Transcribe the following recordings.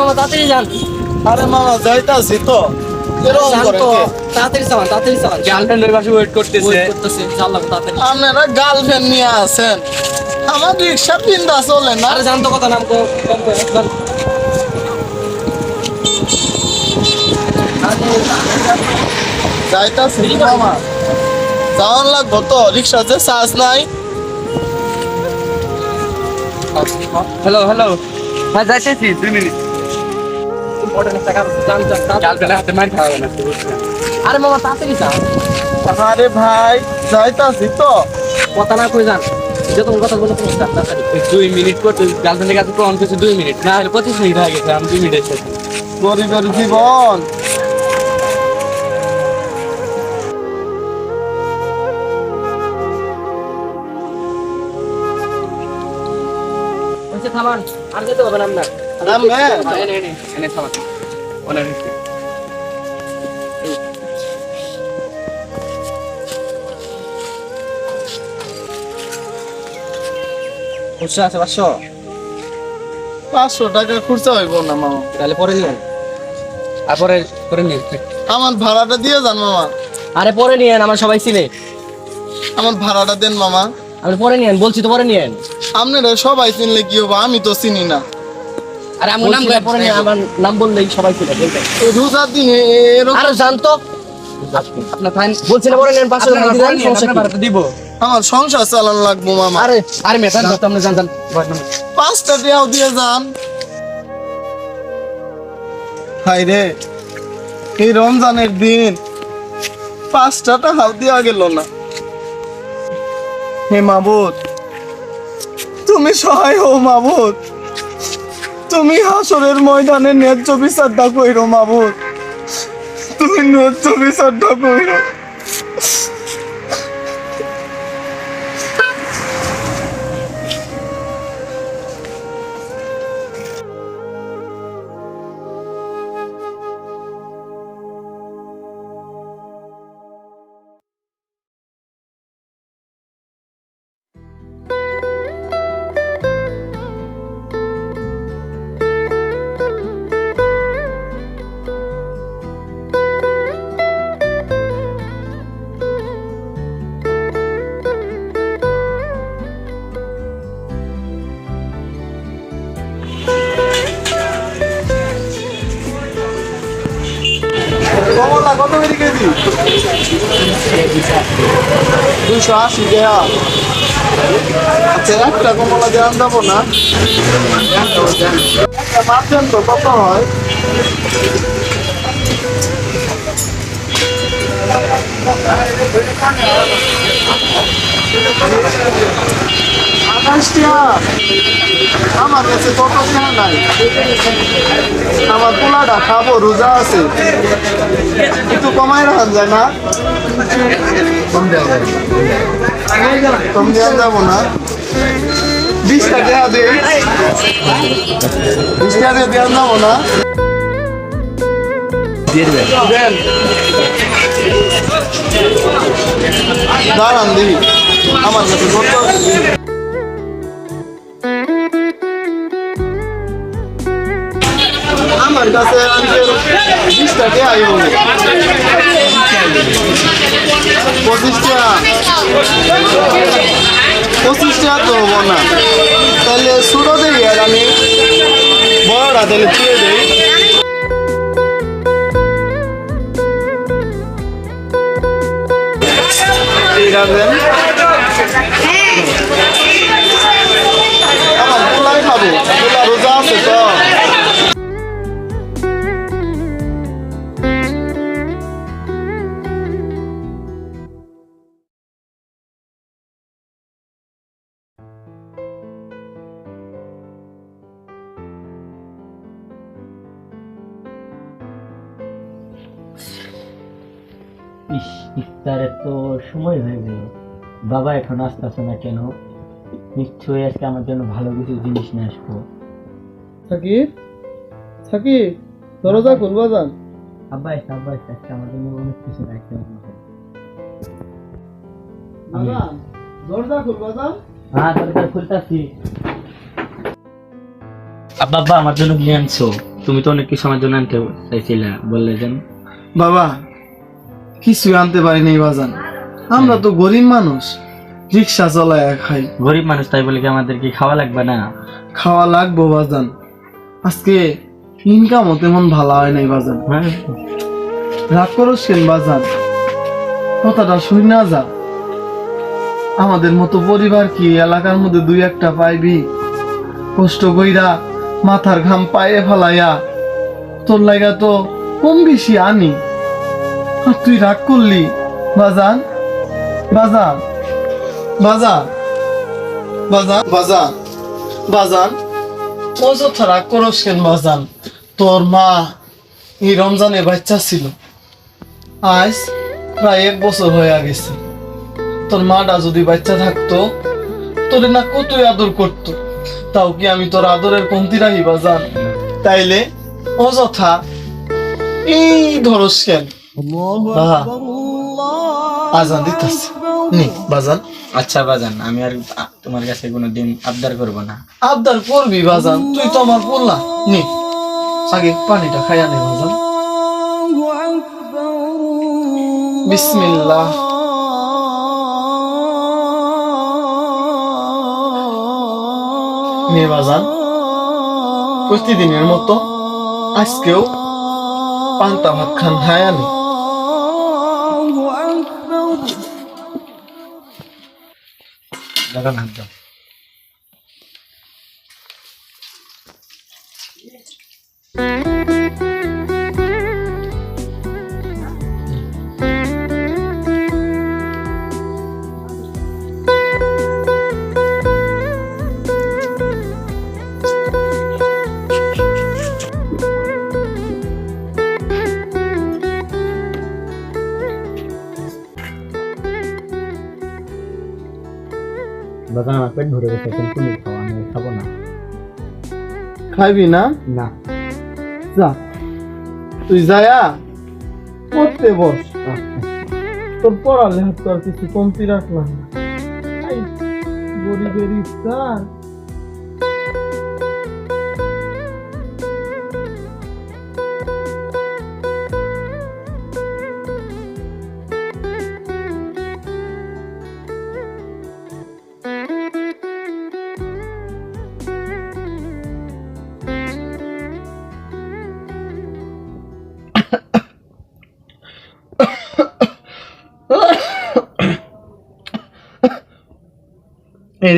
মামা তাড়াতাড়ি যান। আরে মামা যাইতাছি তো এরকম যান করে তো, তাড়াতাড়ি চালান, তাড়াতাড়ি চালান। গার্লফ্রেন্ডের পাশে ওয়েট করতেছে। ওয়েট করতেছে, চালান তাড়াতাড়ি। আপনারা গার্লফ্রেন্ড নিয়ে আছেন, আমার রিক্সা পিন্দা চলে না। আরে যান তো, কথা নাম কম করে যান। যাইতাছি মামা, যাওয়ার লাগবো তো, রিক্সাতে চার্জ নাই। হ্যালো হ্যালো, হ্যাঁ যাইতেছি 2 মিনিট। ইম্পর্টেন্ট একটা কাজ আছে, যান যান তাড়াতাড়ি। গার্লফ্রেন্ডের হাতে মার খাওয়াবে না। আরে মামা তাড়াতাড়ি যান, আরে ভাই যাইতাছি তো। কথা না কই যান, যখন কথা বলে তুমি যান তাড়াতাড়ি। 2 মিনিট করতে গার্লফ্রেন্ডের কাছে প্রমাণ করছে 2 মিনিট, না হলে 25 মিনিট হয়ে গেছে। আমি 2 মিনিটের সাথে গরিবের জীবন। হচ্ছে থামান, আর যেতে হবে না আপনার। এনে থামা অনেক খুচরা আছে 500, 500 টাকা খরচা হইব না মামা? তাহলে পরে নিয়েন। আর পরে করে নিন। আমার ভাড়াটা দিয়ে যান মামা, আরে পরে নিয়েন, আমার সবাই চিনে। আমার ভাড়াটা দেন মামা। আপনি পরে নিয়েন, বলছি তো পরে নিয়েন। আপনারা সবাই চিনলে কি হবো, আমি তো চিনি না। আরে আমার নাম বলছি না, পরে নিয়েন, আমার নাম বললেই সবাই চিনে বলবেন। এই রোজার দিনে এরকম আরে জান তো, আপনার ফাইন বলছি না পরে নিয়েন, 500 টাকা দিয়ে দেন, সমস্যা কি? আপনার দিব। আমার সংসার চালান লাগবো মামা। আরে আরে মেটান তো, আপনি জান জান। 5টা দিয়াও দিয়ে যান। হাই রে, এই রমজানের দিন 5টা টাকাও দেওয়া গেল না। হে মাবুদ, তুমি সহায় হও মাবুদ, তুমি হাসরের ময়দানে ন্যায্য বিচারটা কইরো মাবুদ, তুমি ন্যায্য বিচারটা কইরো। কমলা কত করে কেজি? 280 টাকা। আচ্ছা একটা কমলা দেওয়া যাবো না? একটা মাছেন তো কত হয়? আমার কাছে কত টাকা নাই, আমার পোলাটা খাবো, রোজা আছে, একটু কমাই রাখা যায় না? কম দেওয়া যাবো না? 20 টাকা দে, 20 টাকা দেওয়া যাবো না? দেন দাঁড়ান দিই, আমার কাছে কত? আমার কাছে 20 টাকা আইব, 25 টাকা, 25 টাকা তো হবো না। তাহলে ছোটো দেই, আর আমি বড়টা তাহলে দিয়ে দেই। ঠিক আছে, আমার পোলাই খাবো, পোলা রোজা আছে তো। ইফতারের তো সময় হয়ে গেল, বাবা এখন আসতেছে না কেন? নিশ্চয়ই আজকে আমার জন্য ভালো কিছু জিনিস নিয়ে আসবো। সাকিব, সাকিব দরজা খুলবা যান। আব্বা এসে আজকে আমার জন্য অনেক কিছু রাখতে হবে। দরজা খুলবা যান। হ্যাঁ দরজা খুলতাছি। আব্বা আমার জন্য নিয়ে আনছো? তুমি তো অনেক কিছু আমার জন্য আনতে চাইছিলে, বললে যেন। বাবা কিছু আনতে পারি নাই বাজান, আমরা তো গরিব মানুষ, রিক্সা চলায় খাই। গরিব মানুষ তাই বলে কি আমাদের কি খাওয়া লাগবে না? খাওয়া লাগবো বাজান, আজকে ইনকামও তেমন ভালো হয় নাই বাজান। হ্যাঁ, রাগ করস কেন বাজান, কথাটা শুই না যা। আমাদের মতো পরিবার কি এলাকার মধ্যে দুই একটা পাইবি? কষ্ট কইরা মাথার ঘাম পায়ে ফেলাইয়া তোর লাগা তো কম বেশি আনি, আর তুই রাগ করলি বাজান। বাজান বাজান বাজান বাজান বাজান অযথা রাগ করস কেন বাজান? তোর মা এই রমজানে বাচ্চা ছিল, আজ প্রায় 1 বছর হয়ে গেছে। তোর মাটা যদি বাচ্চা থাকতো তোরে না কতই আদর করতো, তাও কি আমি তোর আদরের কমতি রাখি বাজান? তাইলে অযথা এই ধরস কেন? বাবা, আজান দিতেছে, নে বাজান। আচ্ছা বাজান, আমি আর তোমার কাছে কোনোদিন আবদার করব না। আবদার করবি বাজান, তুই তো আমার বললা। নে আগে পানিটা খাইয়া নে বাজান। বিসমিল্লাহ। নে বাজান, প্রতিদিনের মতো আজকেও পান্তা ভাত খান খাইয়া নে। বাজান হাত দাও। বাজান আমার পেট ভরে গেছে, কিন্তু তুমি খাও, আমি খাবো না। খাইবি না? না। যা তুই যায়া পড়তে বস, তোর পড়ালেখা তো আর কিছু কমতি রাখলাম না। এই গরিবের ইফতার।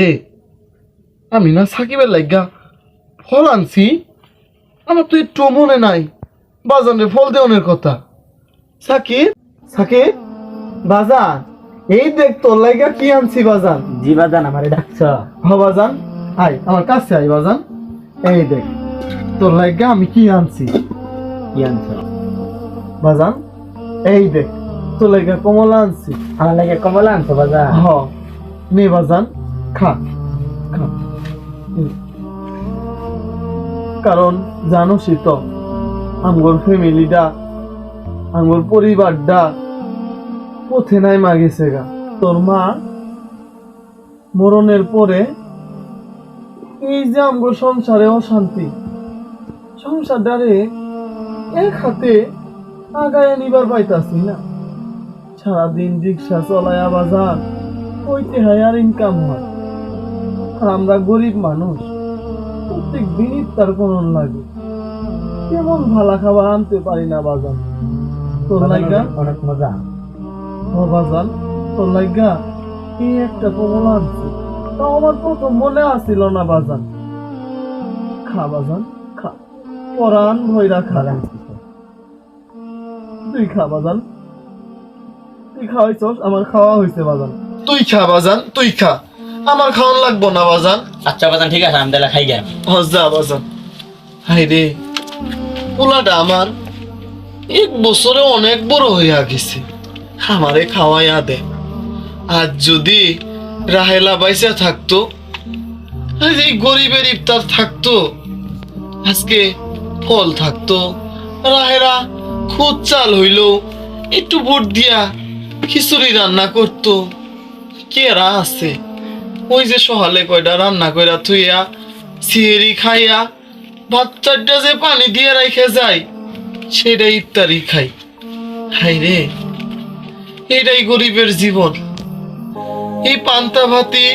রে আমি না সাকিবের লাগা ফল আনছি, আমার তো একটু মনে নাই বাজানের ফল দেওয়ানের কথা। সাকিব সাকিব বাজান, এই দেখ তোর লাগা কি আনছি বাজান। জি বাজান, আমারে ডাকছ? হ বাজান, আয় আমার কাছে আয় বাজান। এই দেখ তোর লাগা আমি কি আনছি। কি আনছ বাজান? এই দেখ তোর লাগা কমলা আনছি। আমার লাগে কমলা আনছো বাজান? হ নে বাজান, খা খা। কারণ জানোসই তো আমগর ফ্যামিলিটা, আমগর পরিবারটা পথে নাই মা গেছে গা। তোর মা মরণের পরে এই যে আমগর সংসারে অশান্তি, সংসারটারে এক হাতে আগায় নিবার পাইতাছি না। সারাদিন রিক্সা চলায়া বাজার ওইতে হায়ার ইনকাম হয়, আর আমরা গরিব মানুষ, প্রত্যেক দিন ইফতার করন লাগে, কেমন ভালা খাবার আনতে পারি না বাজান। তোর লাগা অনেক মজা। ও বাজান, তোর লাগা এই একটা কমলা আনছি, তাও আমার প্রথম মনে আসছিল না বাজান। খা বাজান খা, পরান ভৈরা খা। তুই খা বাজান, তুই খাওয়াইছস, আমার খাওয়া হয়েছে বাজান। তুই খা বাজান, তুই খা, আমার খাওয়ান লাগবো না বাজান। আচ্ছা বাজান ঠিক আছে, আমি তাহলে খাই গে। যা বাজান। হাই রে, পোলাটা আমার 1 বছরে অনেক বড় হইয়া গেছে, আমারে খাওয়াইয়া দে। আজ যদি রাহেলা বাইসা থাকতো, আজ এই গরিবের ইফতার থাকতো, আজকে ফল থাকতো, রাহেরা খুদ চাল হইলো একটু বুট দিয়া খিচুড়ি রান্না করতো। কেরা আছে ওই যে সহালে কয়টা রান্না কইরা থুইয়া সিহেরি খাইয়া ভাত চারটা যে পানি দিয়ে রেখে যায় সেটাই ইফতারি খাই। হাই রে, এটাই গরিবের জীবন। এই পান্তা ভাতি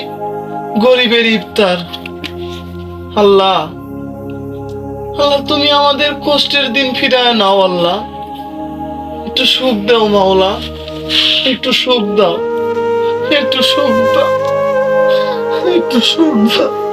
গরিবের ইফতার। আল্লাহ, আল্লাহ তুমি আমাদের কষ্টের দিন ফিরায় নাও। আল্লাহ, একটু সুখ দাও মাওলা, একটু সুখ দাও, একটু সুখ দাও, একটু সুখ দাও।